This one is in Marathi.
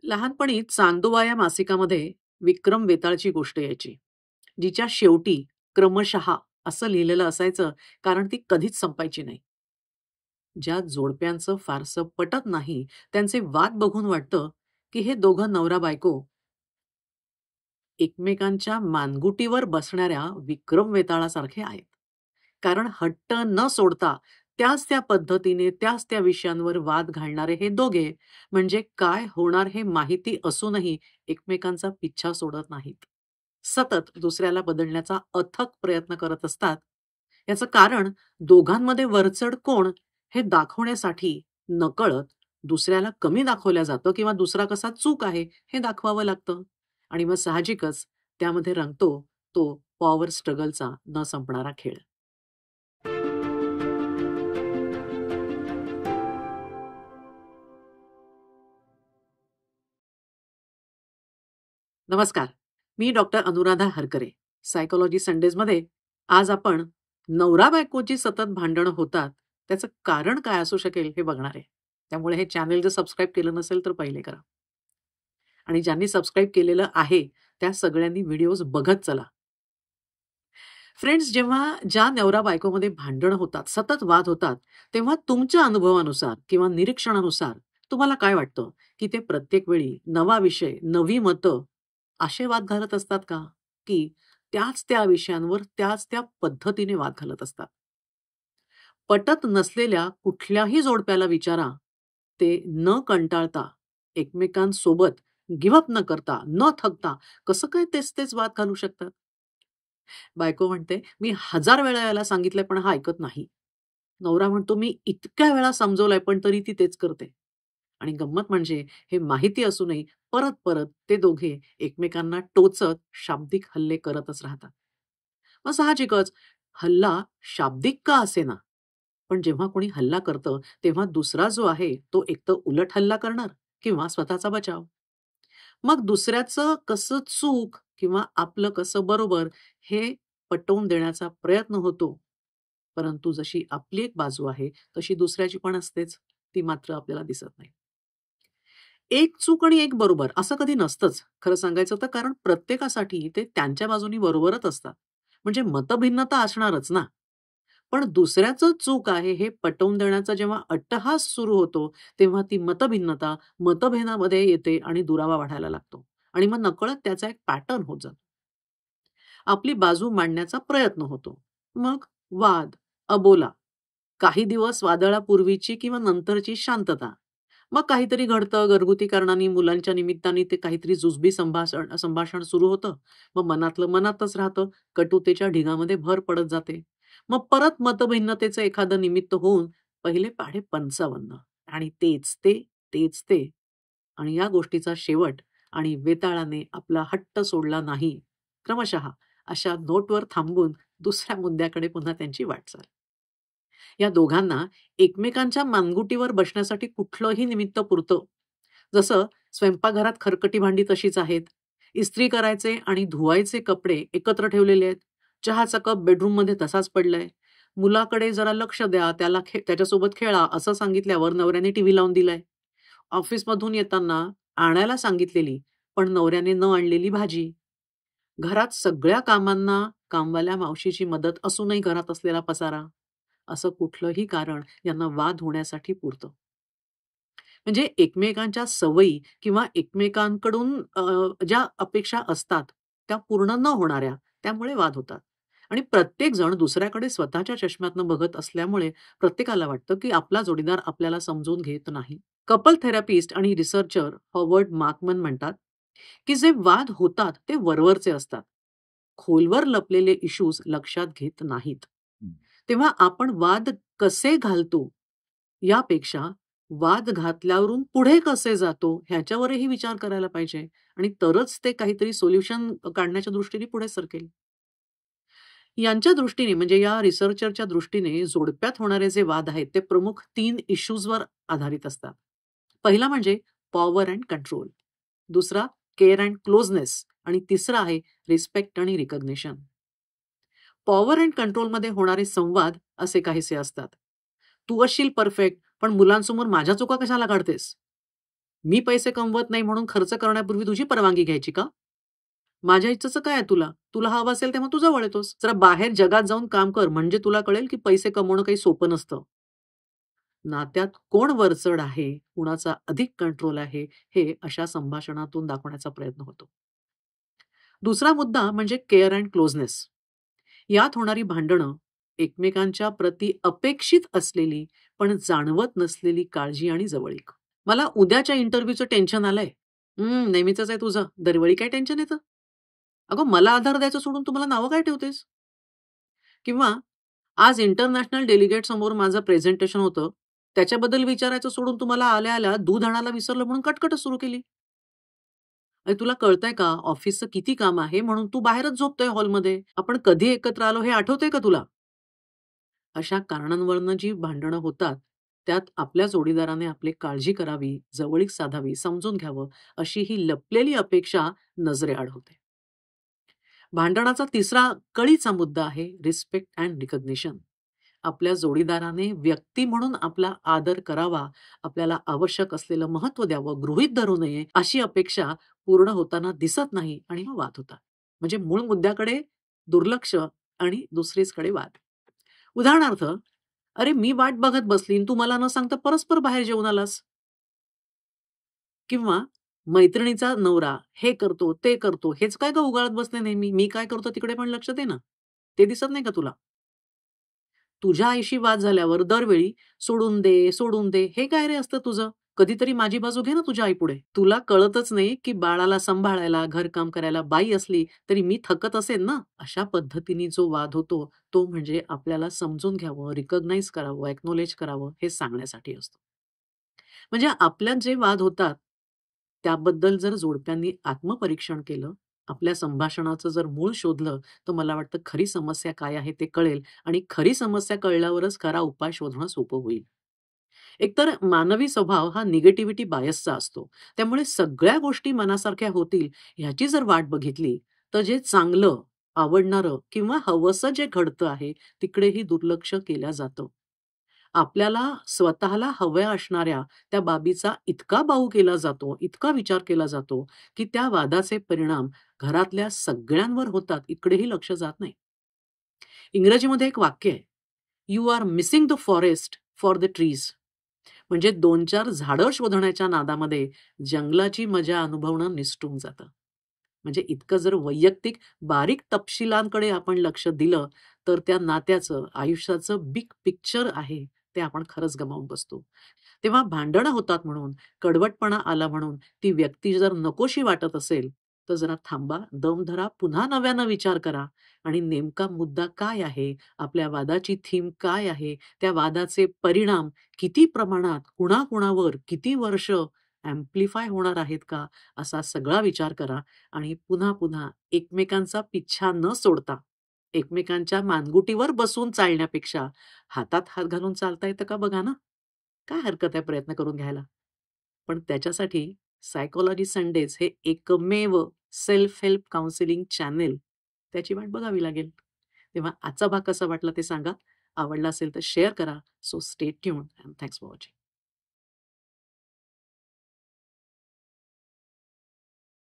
लहानपणी चांदोबा या मासिकामध्ये विक्रम बेताळची गोष्ट यायची, जिच्या शेवटी क्रमशः असं लिहिलेलं असायचं, कारण ती कधीच संपायची नाही. ज्या जोडप्यांचं फारसं पटत नाही, त्यांचे वाद बघून वाटतं, की हे दोघं नवरा-बायको एकमेकांच्या मानगुटीवर बसणाऱ्या विक्रम वेताळासारखे आहेत. कारण हट्ट न सोडता त्याच त्या पद्धतीने, त्याच त्या विषयांवर वाद घालणारे हे दोघे, म्हणजे काय होणार हे माहिती असूनही एकमेकांचा पिच्छा सोडत नाहीत. सतत दुसऱ्याला बदलण्याचा अथक प्रयत्न करत असतात. याचं कारण दोघांमध्ये वरचढ कोण हे दाखवण्यासाठी नकळत दुसऱ्याला कमी दाखवलं जातं किंवा दुसरा कसा चूक आहे हे दाखवावं लागतं. आणि मग साहजिकच त्यामध्ये रंगतो तो पॉवर स्ट्रगलचा न संपणारा खेळ. नमस्कार. मी डॉक्टर अनुराधा हरकरे. सायकॉलॉजी संडेजमध्ये आज आपण नवरा-बायकोची सतत भांडणं होतात, त्याचं कारण काय असू शकेल हे बघणार आहे. त्यामुळे हे चॅनल जर सबस्क्राईब केलं नसेल तर पहिले करा. आणि ज्यांनी सबस्क्राईब केलेलं आहे, त्या सगळ्यांनी व्हिडिओज बघत चला. फ्रेंड्स, जेव्हा ज्या नवरा-बायकोमध्ये भांडणं होतात, सतत वाद होतात, तेव्हा तुमच्या अनुभवानुसार किंवा निरीक्षणानुसार तुम्हाला काय वाटतं, की ते प्रत्येक वेळी नवा विषय, नवी मतं असे वाद घालत असतात का? की त्याच त्या विषयांवर त्याच त्या पद्धतीने वाद घालत असतात? पटत नसलेल्या कुठल्याही जोडप्याला विचारा, ते न कंटाळता एकमेकांसोबत गिव्ह न करता, न थकता कसं काय तेच-तेच वाद घालू शकतात? बायको म्हणते, "मी 1000 वेळा याला सांगितलंय पण हा ऐकत नाही." नवरा म्हणतो, "मी इतक्या वेळा समजवलंय पण तरी ती तेच करते." आणि गंमत म्हणजे हे माहिती असूनही परत-परत ते दोघे एकमेकांना टोचत शाब्दिक हल्ले करतच राहतात. मग साहजिकच हल्ला शाब्दिक का असेना, पण जेव्हा कोणी हल्ला करतं, तेव्हा दुसरा जो आहे तो एकतर उलट हल्ला करणार किंवा स्वतःचा बचाव. मग दुसऱ्याचं कसं चूक किंवा आपलं कसं बरोबर हे पटवून देण्याचा प्रयत्न होतो. परंतु जशी आपली एक बाजू आहे, तशी दुसऱ्याची पण असतेच. ती मात्र आपल्याला दिसत नाही. एक चूक आणि एक बरोबर असं कधी नसतंच, खरं सांगायचं तर, कारण प्रत्येकासाठी ते त्यांच्या बाजूनी बरोबरच असतात. म्हणजे मतभिन्नता असणारच ना. पण दुसऱ्याचं चूक आहे हे पटवून देण्याचा जेव्हा अट्टहास सुरू होतो, तेव्हा ती मतभिन्नता मतभेदामध्ये येते आणि दुरावा वाढायला लागतो. आणि मग नकळत त्याचा एक पॅटर्न होत जातो. आपली बाजू मांडण्याचा प्रयत्न होतो. मग वाद, अबोला, काही दिवस वादळापूर्वीची किंवा नंतरची शांतता. मग काहीतरी घडतं, घरगुती कारणांनी, मुलांच्या निमित्ताने ते काहीतरी जुजबी संभाषण संभाषण सुरू होतं. मग मनातलं मनातच राहतं. कटुतेच्या ढिगामध्ये भर पडत जाते. मग परत मतभिन्नतेचं एखादं निमित्त होऊन पहिले पाढे 55 आणि तेच ते, तेच ते. आणि या गोष्टीचा शेवट आणि वेताळाने आपला हट्ट सोडला नाही. क्रमशः अशा नोटवर थांबून दुसऱ्या मुद्द्याकडे पुन्हा त्यांची वाटचाल. या दोघांना एकमेकांच्या मानगुटीवर बसण्यासाठी कुठलंही निमित्त पुरतं. जसं स्वयंपाकघरात खरकटी भांडी तशीच आहेत. इस्त्री करायचे आणि धुवायचे कपडे एकत्र ठेवलेले आहेत. चहाचा कप बेडरूममध्ये तसाच पडलाय. मुलाकडे जरा लक्ष द्या, त्याच्यासोबत खेळा असं सांगितल्यावर नवऱ्याने टीव्ही लावून दिलाय. ऑफिसमधून येताना आणायला सांगितलेली, पण नवऱ्याने न आणलेली भाजी. घरात सगळ्या कामांना कामवाल्या मावशीची मदत असूनही घरात असलेला पसारा. असं कुठलंही कारण यांना वाद होण्यासाठी पुरतं. म्हणजे एकमेकांच्या सवयी किंवा एकमेकांकडून ज्या अपेक्षा असतात, त्या पूर्ण न होणाऱ्या, त्यामुळे वाद होतात. आणि प्रत्येक जण दुसऱ्याकडे स्वतःच्या चष्म्यातनं बघत असल्यामुळे प्रत्येकाला वाटतं, की आपला जोडीदार आपल्याला समजून घेत नाही. कपल थेरपिस्ट आणि रिसर्चर हॉवर्ड मार्कमन म्हणतात, की जे वाद होतात ते वरवरचे असतात. खोलवर लपलेले इश्यूज लक्षात घेत नाहीत. तेव्हा आपण वाद कसे घालतो यापेक्षा वाद घातल्यावरून पुढे कसे जातो ह्याच्यावरही विचार करायला पाहिजे आणि तरच ते काहीतरी सोल्युशन काढण्याच्या दृष्टीने पुढे सरकेल. यांच्या दृष्टीने म्हणजे या रिसर्चरच्या दृष्टीने जोडप्यात होणारे जे वाद आहेत ते प्रमुख 3 इश्यूजवर आधारित असतात. पहिला म्हणजे पॉवर अँड कंट्रोल. दुसरा केअर अँड क्लोजनेस आणि तिसरा आहे रिस्पेक्ट आणि रिकॉग्निशन. पॉवर अँड कंट्रोलमध्ये होणारे संवाद असे काहीसे असतात. "तू असशील परफेक्ट, पण मुलांसमोर माझ्या चुका कशाला काढतेस?" मी पैसे कमवत नाही म्हणून खर्च करण्यापूर्वी तुझी परवानगी घ्यायची का? माझ्या इच्छेचं काय आहे तुला? तुला हवं असेल तेव्हा तू जवळ येतोस. जरा बाहेर जगात जाऊन काम कर म्हणजे तुला कळेल की पैसे कमवणं काही सोपं नसतं. नात्यात कोण वरचढ आहे, कुणाचा अधिक कंट्रोल आहे, हे अशा संभाषणातून दाखवण्याचा प्रयत्न होतो. दुसरा मुद्दा म्हणजे केअर अँड क्लोजनेस. यात होणारी भांडणं एकमेकांच्या प्रती अपेक्षित असलेली, पण जाणवत नसलेली काळजी आणि जवळीक. मला उद्याच्या इंटरव्ह्यूचं टेन्शन आलंय. नेहमीचंच आहे तुझं. दरवेळी काय टेन्शन येतं? अगं मला आधार द्यायचं सोडून तू मला नावं काय ठेवतेस? किंवा आज इंटरनॅशनल डेलिगेट समोर माझं प्रेझेंटेशन होतं. त्याच्याबद्दल विचारायचं सोडून तू मला आल्या-आल्या दूध आणायला विसरलं म्हणून कटकटच सुरू केली. अरे तुला कळतंय का ऑफिसचं किती काम आहे म्हणून तू बाहेरच झोपतोय हॉलमध्ये. आपण कधी एकत्र आलो हे आठवतंय का तुला? अशा कारणांवरनं जी भांडणं होतात, त्यात आपल्या जोडीदाराने आपली काळजी करावी, जवळीक साधावी, समजून घ्यावं, अशी ही लपलेली अपेक्षा नजरेआड होते. भांडणाचा तिसरा कळीचा मुद्दा आहे रिस्पेक्ट अँड रिकॉग्निशन. आपल्या जोडीदाराने व्यक्ती म्हणून आपला आदर करावा, आपल्याला आवश्यक असलेलं महत्त्व द्यावं, गृहीत धरू नये, अशी अपेक्षा पूर्ण होताना दिसत नाही आणि मग वाद होतात. म्हणजे मूळ मुद्द्याकडे दुर्लक्ष आणि दुसरीचकडे वाद. उदाहरणार्थ, "अरे, मी वाट बघत बसली आणि तू मला न सांगता परस्पर बाहेर जेवून आलास." किंवा मैत्रिणीचा नवरा हे करतो, ते करतो, हेच काय गं उगाळत बसले नेहमी? मी काय करतो तिकडे पण लक्ष दे ना. ते दिसत नाही का तुला? तुझ्या आईशी वाद झाल्यावर दरवेळी "सोडून दे, सोडून दे." हे काय रे असतं तुझं? कधीतरी माझी बाजू घे ना तुझ्या आईपुढे. तुला कळतच नाही की बाळाला सांभाळायला, घरकाम करायला बाई असली तरी मी थकत असेन ना. अशा पद्धतीने जो वाद होतो, तो म्हणजे आपल्याला समजून घ्यावं, रिकॉग्नाइज करावं, अॅक्नॉलेज करावं हे सांगण्यासाठी असतो. म्हणजे आपल्यात जे वाद होतात, त्याबद्दल जर जोडप्यांनी आत्मपरीक्षण केलं, आपल्या संभाषणाचं जर मूळ शोधलं, तर मला वाटतं खरी समस्या काय आहे ते कळेल आणि खरी समस्या कळल्यावरच खरा उपाय शोधणं सोपं होईल. एकतर मानवी स्वभाव हा निगेटिव्हिटी बायसचा असतो. त्यामुळे सगळ्या गोष्टी मनासारख्या होतील ह्याची जर वाट बघितली, तर जे चांगलं, आवडणारं किंवा हवंसं जे घडतं आहे, तिकडेही दुर्लक्ष केलं जातं. आपल्याला स्वतःला हव्या असणाऱ्या त्या बाबीचा इतका बाऊ केला जातो, इतका विचार केला जातो, की त्या वादाचे परिणाम घरातल्या सगळ्यांवर होतात, इकडेही लक्ष जात नाही. इंग्रजीमध्ये एक वाक्य आहे, "you are missing the forest for the trees." म्हणजे 2-4 झाडं शोधण्याच्या नादामध्ये जंगलाची मजा अनुभवणं निसटून जातं. म्हणजे इतकं जर वैयक्तिक बारीक तपशिलांकडे आपण लक्ष दिलं, तर त्या नात्याचं, आयुष्याचं बिग पिक्चर आहे, ते आपण खरंच गमावून बसतो. तेव्हा भांडणं होतात म्हणून, कडवटपणा आला म्हणून ती व्यक्ती जर नकोशी वाटत असेल, तर जरा थांबा, दम धरा, पुन्हा नव्यानं विचार करा आणि नेमका मुद्दा काय आहे? आपल्या वादाची थीम काय आहे? त्या वादाचे परिणाम किती प्रमाणात, कुणाकुणावर, किती वर्ष अँप्लिफाय होणार आहेत का? असा सगळा विचार करा आणि पुन्हा-पुन्हा एकमेकांचा पिच्छा न सोडता, एकमेकांच्या मानगुटीवर बसून चालण्यापेक्षा हातात हात घालून चालता येतं का बघा ना? काय हरकत आहे प्रयत्न करून घ्यायला? पण त्याच्यासाठी सायकॉलॉजी संडेज हे एकमेव सेल्फ हेल्प काउन्सिलिंग चॅनेल त्याची वाट बघावी लागेल. तेव्हा आजचा भाग कसा वाटला ते सांगा. आवडला असेल तर शेअर करा. So stay tuned and thanks for watching.